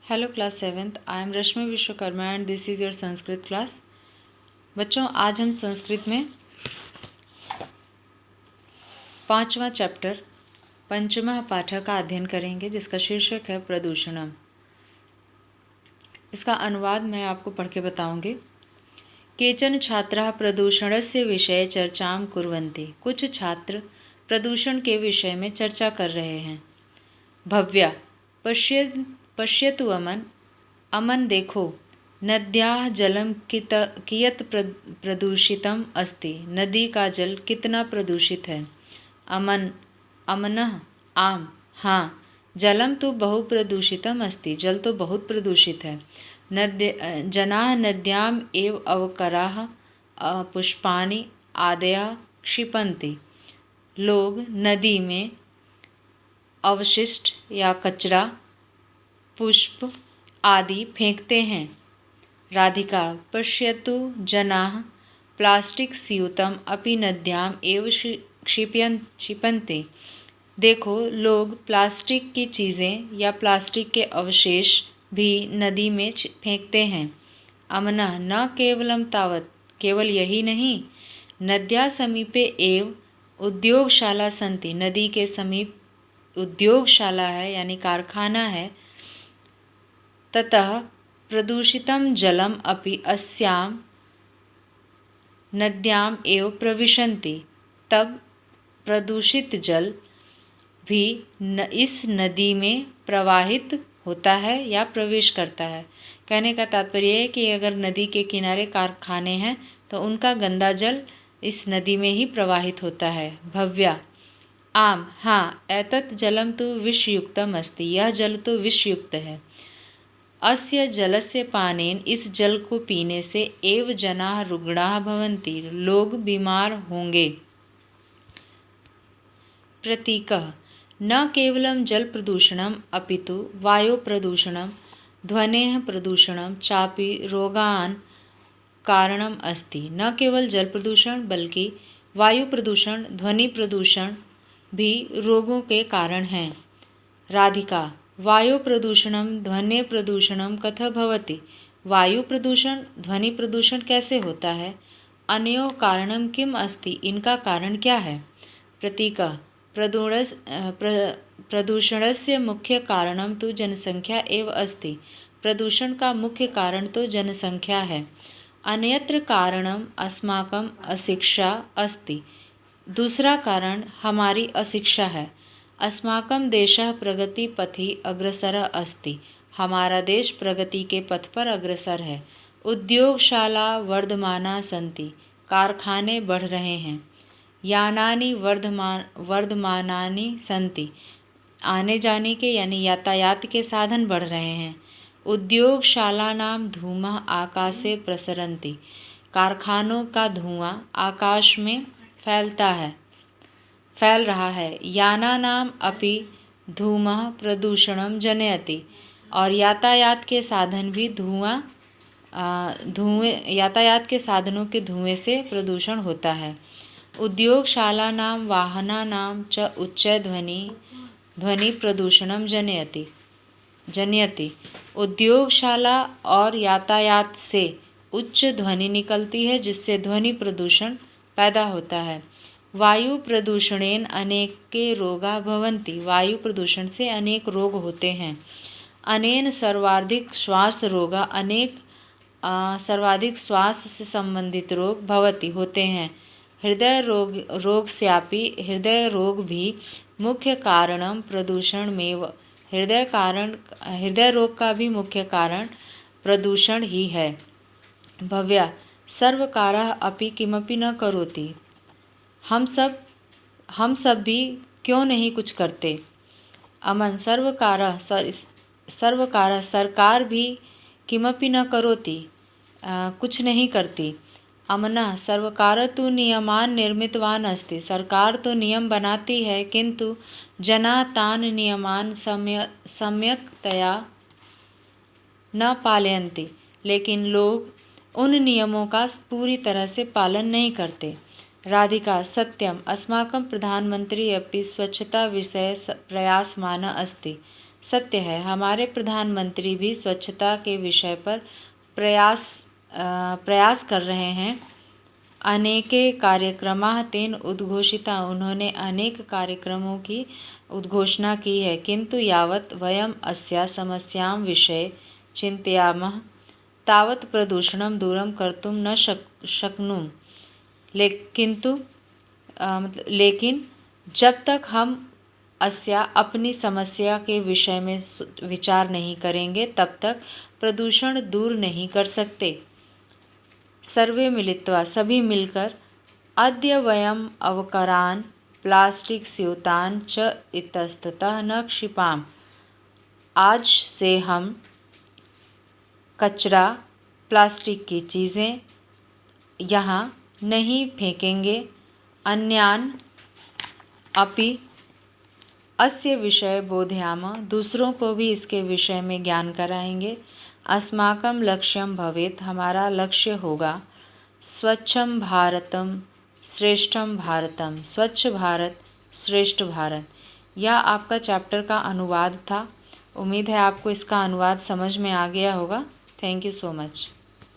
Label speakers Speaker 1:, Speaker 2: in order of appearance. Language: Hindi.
Speaker 1: Hello class 7th, I am Rashmi Vishwakarma and this is your Sanskrit class. बच्चों, आज हम संस्कृत में 5वां चैप्टर पंचमः पाठ का अध्ययन करेंगे, जिसका शीर्षक है प्रदूषणम। इसका अनुवाद मैं आपको पढ़ के बताऊंगी। केचन छात्राः प्रदूषणस्य विषये चर्चां कुर्वन्ति। कुछ छात्र प्रदूषण के विषय में चर्चा कर रहे हैं। भव्या पश्यतु अमन देखो, नद्याः जलम कियत् प्रदूषितम अस्ति। नदी का जल कितना प्रदूषित है। अमनः आम हाँ, जलम तो बहु प्रदूषितम अस्ति। जल तो बहुत प्रदूषित है। जनाः नद्याम् एव अवकराः पुष्पाणि आदयः क्षिपन्ति। लोग नदी में अवशिष्ट या कचरा, पुष्प आदि फेंकते हैं। राधिका पश्यतु जनाः प्लास्टिक स्यूतम अपि नद्याम एव क्षिपन्ति। देखो, लोग प्लास्टिक की चीज़ें या प्लास्टिक के अवशेष भी नदी में फेंकते हैं। अमना न केवलम तावत्, केवल यही नहीं, नद्या समीपे एव उद्योगशाला सन्ति। नदी के समीप उद्योगशाला है यानी कारखाना है। ततः प्रदूषितं जलम अपि अस्यां नद्याम एव प्रविशन्ति। तब प्रदूषित जल भी इस नदी में प्रवाहित होता है या प्रवेश करता है। कहने का तात्पर्य है कि अगर नदी के किनारे कारखाने हैं तो उनका गंदा जल इस नदी में ही प्रवाहित होता है। भव्या आम हाँ, एतत् जलम तो विषयुक्तम अस्ति। यह जल तो विषयुक्त है। अस्य जलस्य पानेन, इस जल को पीने से एव जनाः रुग्णाः भवन्ति। लोग बीमार होंगे। प्रतीकः न केवलं जल प्रदूषणम् अपितु वायु प्रदूषणं, ध्वनेः प्रदूषणं चापि रोगान् कारणम् अस्ति। न केवल जल प्रदूषण बल्कि वायु प्रदूषण, ध्वनि प्रदूषण भी रोगों के कारण हैं। राधिका वायु प्रदूषणम ध्वनि प्रदूषणम कथं भवति। वायु प्रदूषण, ध्वनि प्रदूषण कैसे होता है। अनयोः कारणम किम अस्ति, इनका कारण क्या है। प्रतीका प्रदूषणस्य मुख्य कारणम तो जनसंख्या एव अस्ति। प्रदूषण का मुख्य कारण तो जनसंख्या है। अन्यत्र कारणम अस्माकं अशिक्षा अस्ति। दूसरा कारण हमारी अशिक्षा है। अस्माकं देशः प्रगतिपथि अग्रसरः अस्ति। हमारा देश प्रगति के पथ पर अग्रसर है। उद्योगशाला वर्धमाना सन्ति। कारखाने बढ़ रहे हैं। यानानि वर्धमानानि सन्ति। आने जाने के यानी यातायात के साधन बढ़ रहे हैं। उद्योगशालानां धूमः आकाशे प्रसरन्ति। कारखानों का धुआं आकाश में फैल रहा है। यानानाम अपि धूमः प्रदूषणं जनयति। और यातायात के साधन भी यातायात के साधनों के धुएं से प्रदूषण होता है। उद्योगशालानां वाहनानां च उच्च ध्वनि प्रदूषणं जनयति। उद्योगशाला और यातायात से उच्च ध्वनि निकलती है, जिससे ध्वनि प्रदूषण पैदा होता है। वायु प्रदूषणेन अनेके रोगाः भवन्ति। वायु प्रदूषण से अनेक रोग होते हैं। अनेन सर्वाधिक श्वास रोगा, सर्वाधिक श्वास से संबंधित रोग भवति होते हैं। हृदय रोग भी मुख्य कारणम प्रदूषणमेव। हृदय रोग का भी मुख्य कारण प्रदूषण ही है। भव्या सर्वकारः अपि किमपि न करोति। हम सब भी क्यों नहीं कुछ करते। अमन सर्वकारः सरकार भी किमपि न करोति, कुछ नहीं करती। अमनः सर्वकारः तु नियमान् निर्मितवान् अस्ति। सरकार तो नियम बनाती है, किंतु जनाः तान् नियमान् सम्यक्तया न पालयन्ति। लेकिन लोग उन नियमों का पूरी तरह से पालन नहीं करते। राधिका सत्यम अस्माकं प्रधानमंत्री अपि स्वच्छता विषये प्रयासमानः अस्ति। सत्य है, हमारे प्रधानमंत्री भी स्वच्छता के विषय पर प्रयास कर रहे हैं। अनेके कार्यक्रमाः तेन उद्घोषिता, उन्होंने अनेक कार्यक्रमों की उद्घोषणा की है। किंतु यावत् वयम् अस्या समस्यां विषये चिन्तयामः तावत् प्रदूषणं दूरं कर्तुं न शक्नुम। लेकिन जब तक हम अपनी समस्या के विषय में विचार नहीं करेंगे तब तक प्रदूषण दूर नहीं कर सकते। सर्वे मिलित्वा, सभी मिलकर, अद्य वयम् अवकरान् प्लास्टिक स्यूतान् च इतस्ततः न क्षिपाम, आज से हम कचरा, प्लास्टिक की चीज़ें यहाँ नहीं फेंकेंगे। अन्यान अपि अस्य विषय बोधयामः, दूसरों को भी इसके विषय में ज्ञान कराएंगे। अस्माकं लक्ष्यं भवेत्, हमारा लक्ष्य होगा स्वच्छं भारतम श्रेष्ठम भारतम, स्वच्छ भारत श्रेष्ठ भारत। यह आपका चैप्टर का अनुवाद था। उम्मीद है आपको इसका अनुवाद समझ में आ गया होगा। Thank you so much.